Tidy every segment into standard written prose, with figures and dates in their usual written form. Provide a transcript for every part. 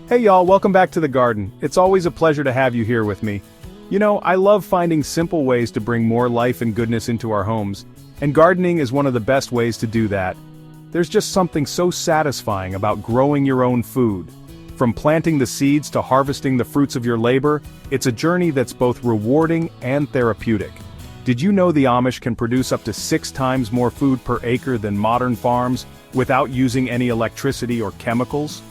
Hey y'all, welcome back to the garden. It's always a pleasure to have you here with me. You know, I love finding simple ways to bring more life and goodness into our homes, and gardening is one of the best ways to do that. There's just something so satisfying about growing your own food. From planting the seeds to harvesting the fruits of your labor, it's a journey that's both rewarding and therapeutic. Did you know the Amish can produce up to 6 times more food per acre than modern farms, without using any electricity or chemicals?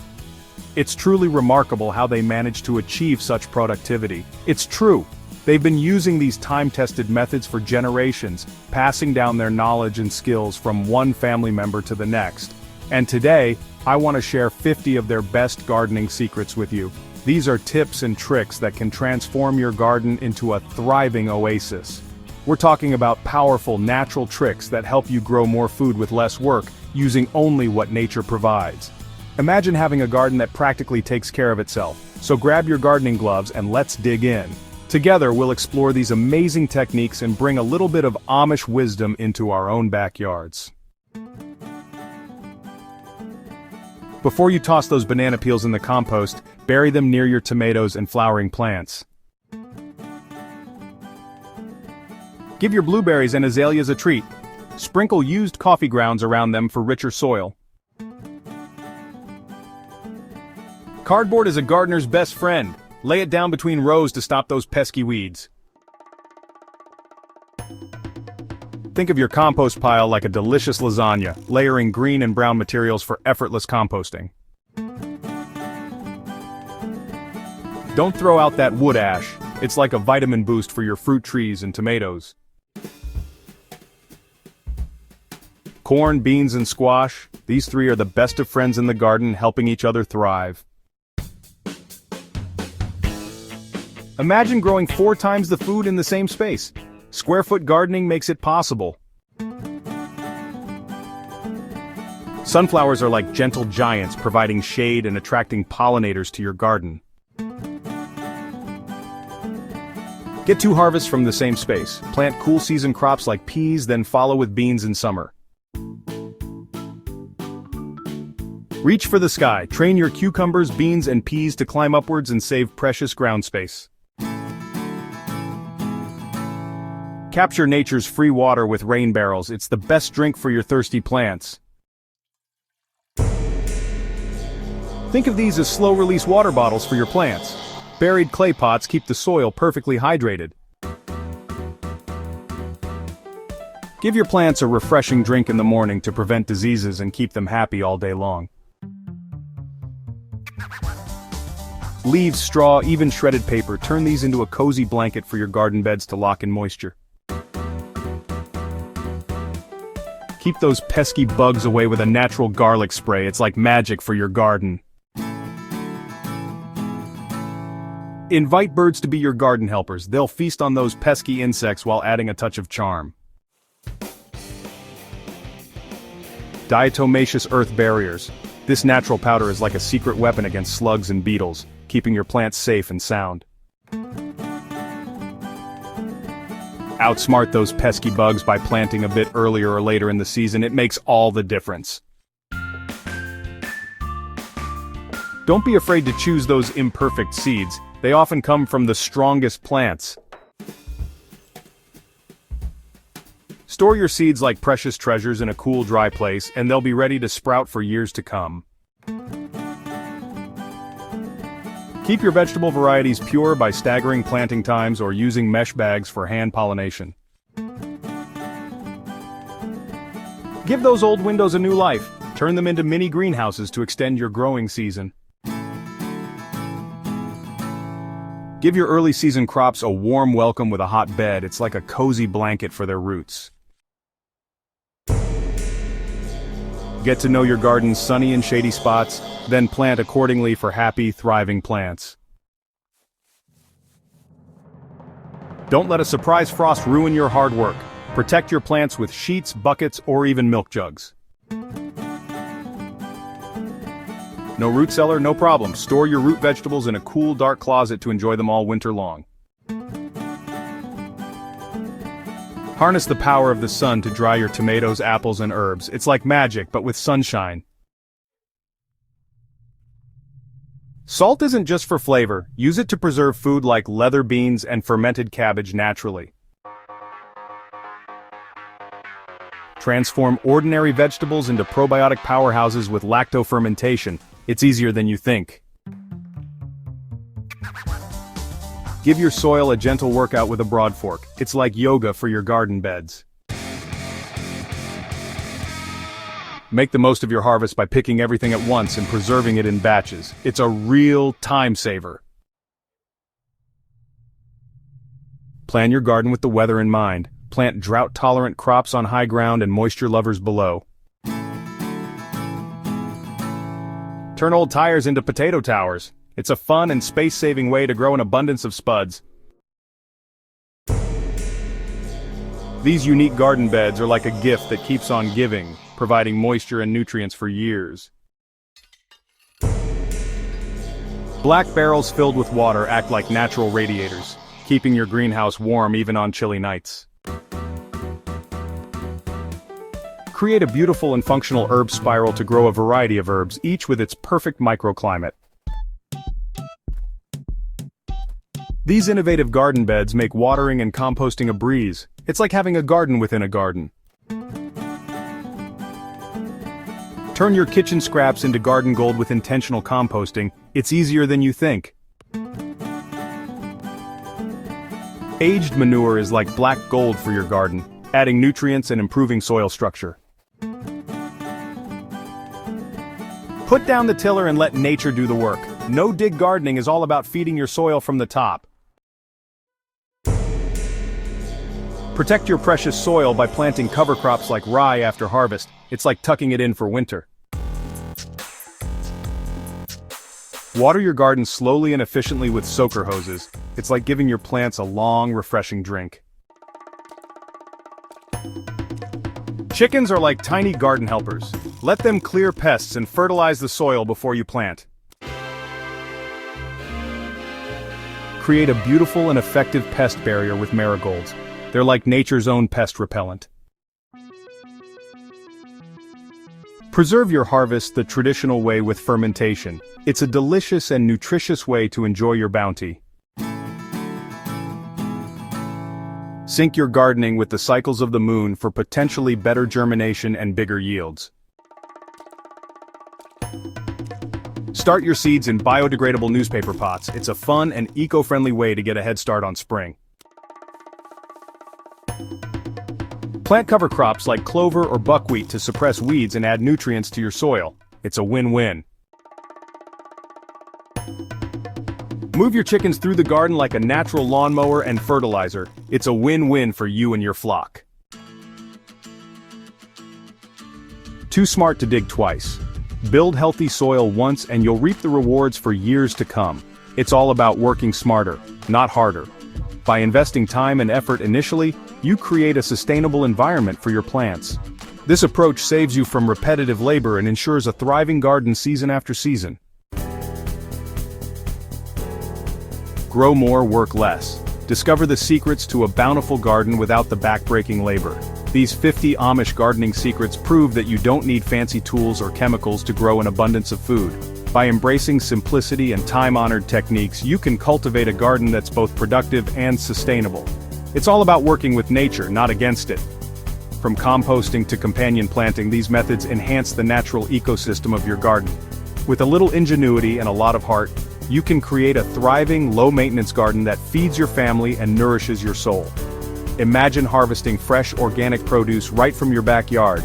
It's truly remarkable how they manage to achieve such productivity. It's true. They've been using these time-tested methods for generations, passing down their knowledge and skills from one family member to the next. And today, I want to share 50 of their best gardening secrets with you. These are tips and tricks that can transform your garden into a thriving oasis. We're talking about powerful natural tricks that help you grow more food with less work, using only what nature provides. Imagine having a garden that practically takes care of itself. So grab your gardening gloves and let's dig in. Together we'll explore these amazing techniques and bring a little bit of Amish wisdom into our own backyards. Before you toss those banana peels in the compost, bury them near your tomatoes and flowering plants. Give your blueberries and azaleas a treat. Sprinkle used coffee grounds around them for richer soil. Cardboard is a gardener's best friend. Lay it down between rows to stop those pesky weeds. Think of your compost pile like a delicious lasagna, layering green and brown materials for effortless composting. Don't throw out that wood ash. It's like a vitamin boost for your fruit trees and tomatoes. Corn, beans, and squash, these 3 are the best of friends in the garden, helping each other thrive. Imagine growing 4 times the food in the same space. Square-foot gardening makes it possible. Sunflowers are like gentle giants, providing shade and attracting pollinators to your garden. Get 2 harvests from the same space. Plant cool season crops like peas, then follow with beans in summer. Reach for the sky. Train your cucumbers, beans, and peas to climb upwards and save precious ground space. Capture nature's free water with rain barrels. It's the best drink for your thirsty plants. Think of these as slow-release water bottles for your plants. Buried clay pots keep the soil perfectly hydrated. Give your plants a refreshing drink in the morning to prevent diseases and keep them happy all day long. Leaves, straw, even shredded paper, turn these into a cozy blanket for your garden beds to lock in moisture. Keep those pesky bugs away with a natural garlic spray. It's like magic for your garden. Invite birds to be your garden helpers. They'll feast on those pesky insects while adding a touch of charm. Diatomaceous earth barriers. This natural powder is like a secret weapon against slugs and beetles, keeping your plants safe and sound. Outsmart those pesky bugs by planting a bit earlier or later in the season. It makes all the difference. Don't be afraid to choose those imperfect seeds. They often come from the strongest plants. Store your seeds like precious treasures in a cool, dry place, and they'll be ready to sprout for years to come. Keep your vegetable varieties pure by staggering planting times or using mesh bags for hand pollination. Give those old windows a new life. Turn them into mini greenhouses to extend your growing season. Give your early season crops a warm welcome with a hot bed. It's like a cozy blanket for their roots. Get to know your garden's sunny and shady spots, then plant accordingly for happy, thriving plants. Don't let a surprise frost ruin your hard work. Protect your plants with sheets, buckets, or even milk jugs. No root cellar? No problem. Store your root vegetables in a cool, dark closet to enjoy them all winter long. Harness the power of the sun to dry your tomatoes, apples, and herbs. It's like magic, but with sunshine. Salt isn't just for flavor, use it to preserve food like leather beans and fermented cabbage naturally. Transform ordinary vegetables into probiotic powerhouses with lacto-fermentation. It's easier than you think. Give your soil a gentle workout with a Broadfork. It's like yoga for your garden beds. Make the most of your harvest by picking everything at once and preserving it in batches. It's a real time saver. Plan your garden with the weather in mind. Plant drought-tolerant crops on high ground and moisture lovers below. Turn old tires into potato towers. It's a fun and space-saving way to grow an abundance of spuds. These unique garden beds are like a gift that keeps on giving, providing moisture and nutrients for years. Black barrels filled with water act like natural radiators, keeping your greenhouse warm even on chilly nights. Create a beautiful and functional herb spiral to grow a variety of herbs, each with its perfect microclimate. These innovative garden beds make watering and composting a breeze. It's like having a garden within a garden. Turn your kitchen scraps into garden gold with intentional composting. It's easier than you think. Aged manure is like black gold for your garden, adding nutrients and improving soil structure. Put down the tiller and let nature do the work. No-dig gardening is all about feeding your soil from the top. Protect your precious soil by planting cover crops like rye after harvest. It's like tucking it in for winter. Water your garden slowly and efficiently with soaker hoses. It's like giving your plants a long, refreshing drink. Chickens are like tiny garden helpers. Let them clear pests and fertilize the soil before you plant. Create a beautiful and effective pest barrier with marigolds. They're like nature's own pest repellent. Preserve your harvest the traditional way with fermentation. It's a delicious and nutritious way to enjoy your bounty. Sync your gardening with the cycles of the moon for potentially better germination and bigger yields. Start your seeds in biodegradable newspaper pots. It's a fun and eco-friendly way to get a head start on spring. Plant cover crops like clover or buckwheat to suppress weeds and add nutrients to your soil. It's a win-win. Move your chickens through the garden like a natural lawnmower and fertilizer. It's a win-win for you and your flock. Too smart to dig twice. Build healthy soil once and you'll reap the rewards for years to come. It's all about working smarter, not harder. By investing time and effort initially, you create a sustainable environment for your plants. This approach saves you from repetitive labor and ensures a thriving garden season after season. Grow more, work less. Discover the secrets to a bountiful garden without the backbreaking labor. These 50 Amish gardening secrets prove that you don't need fancy tools or chemicals to grow an abundance of food. By embracing simplicity and time-honored techniques, you can cultivate a garden that's both productive and sustainable. It's all about working with nature, not against it. From composting to companion planting, these methods enhance the natural ecosystem of your garden. With a little ingenuity and a lot of heart, you can create a thriving, low-maintenance garden that feeds your family and nourishes your soul. Imagine harvesting fresh, organic produce right from your backyard,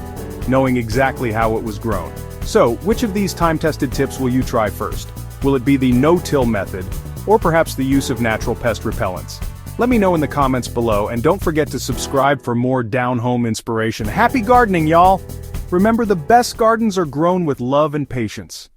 knowing exactly how it was grown. So, which of these time-tested tips will you try first? Will it be the no-till method, or perhaps the use of natural pest repellents? Let me know in the comments below, and don't forget to subscribe for more down-home inspiration. Happy gardening, y'all! Remember, the best gardens are grown with love and patience.